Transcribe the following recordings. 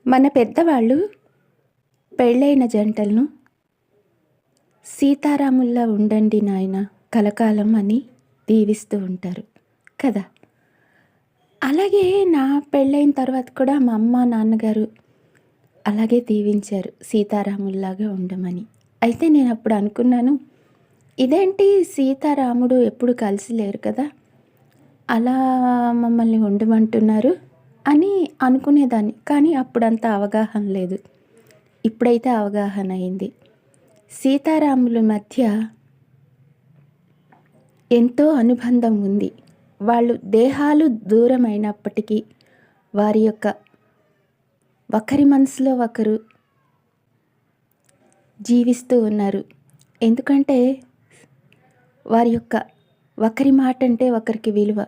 మన పెద్దవాళ్ళు పెళ్ళైన జంటలను సీతారాముల్లా ఉండండి నాయన కలకాలం అని దీవిస్తూ ఉంటారు కదా. అలాగే నా పెళ్ళైన తర్వాత కూడా మా అమ్మ నాన్నగారు అలాగే దీవించారు సీతారాముల్లాగా ఉండమని. అయితే నేను అప్పుడు అనుకున్నాను, ఇదేంటి సీతారాముడు ఎప్పుడు కలిసి లేరు కదా, అలా మమ్మల్ని ఉండమంటున్నారు అని అనుకునేదాన్ని. కానీ అప్పుడంత అవగాహన లేదు. ఇప్పుడైతే అవగాహన అయింది. సీతారాముల మధ్య ఎంతో అనుబంధం ఉంది. వాళ్ళు దేహాలు దూరమైనప్పటికీ వారి యొక్క ఒకరి మనసులో ఒకరు జీవిస్తూ ఉన్నారు. ఎందుకంటే వారి యొక్క ఒకరి మాట అంటే ఒకరికి విలువ,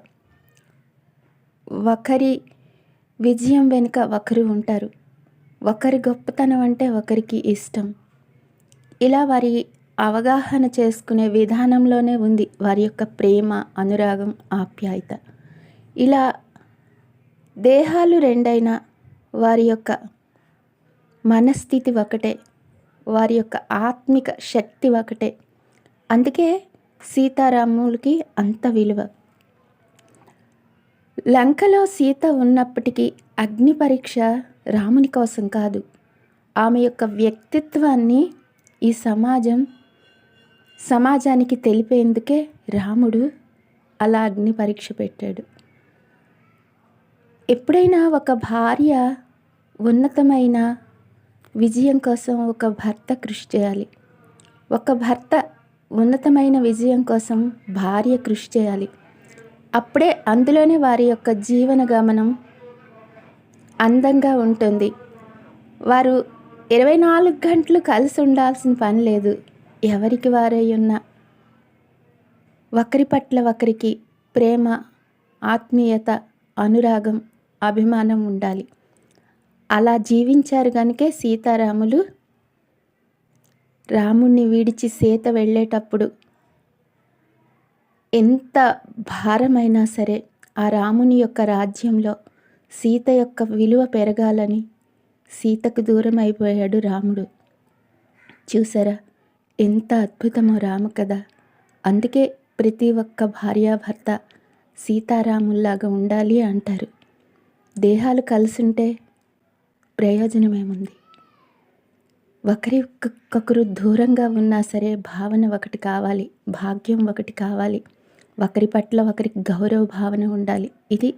ఒకరి విజయం వెనుక ఒకరు ఉంటారు, ఒకరి గొప్పతనం అంటే ఒకరికి ఇష్టం. ఇలా వారి అవగాహన చేసుకునే విధానంలోనే ఉంది వారి యొక్క ప్రేమ, అనురాగం, ఆప్యాయత. ఇలా దేహాలు రెండైనా వారి యొక్క మనస్థితి ఒకటే, వారి యొక్క ఆత్మిక శక్తి ఒకటే. అందుకే సీతారాములకి అంత విలువ. లంకలో సీత ఉన్నప్పటికీ అగ్ని పరీక్ష రాముని కోసం కాదు, ఆమె యొక్క వ్యక్తిత్వాన్ని ఈ సమాజానికి తెలిపేందుకే రాముడు అలా అగ్ని పరీక్ష పెట్టాడు. ఎప్పుడైనా ఒక భార్య ఉన్నతమైన విజయం కోసం ఒక భర్త కృషి చేయాలి. ఒక భర్త ఉన్నతమైన విజయం కోసం భార్య కృషి చేయాలి. అప్పుడే అందులోనే వారి యొక్క జీవన గమనం అందంగా ఉంటుంది. వారు 24 గంటలు కలిసి ఉండాల్సిన పని లేదు. ఎవరికి వారై ఉన్న ఒకరి పట్ల ఒకరికి ప్రేమ, ఆత్మీయత, అనురాగం, అభిమానం ఉండాలి. అలా జీవించారు కనుకే సీతారాములు రాముణ్ణి విడిచి సీత వెళ్ళేటప్పుడు ఎంత భారమైనా సరే ఆ రాముని యొక్క రాజ్యంలో సీత యొక్క విలువ పెరగాలని సీతకు దూరం అయిపోయాడు రాముడు. చూసారా ఎంత అద్భుతమో రామ కథ. అందుకే ప్రతి ఒక్క భార్యాభర్త సీతారాముల్లాగా ఉండాలి అంటారు. దేహాలు కలిసుంటే ప్రయోజనమేముంది? ఒకరికొకరు దూరంగా ఉన్నా సరే భావన ఒకటి కావాలి, భాగ్యం ఒకటి కావాలి, ఒకరి పట్ల ఒకరికి గౌరవ భావన ఉండాలి. ఇది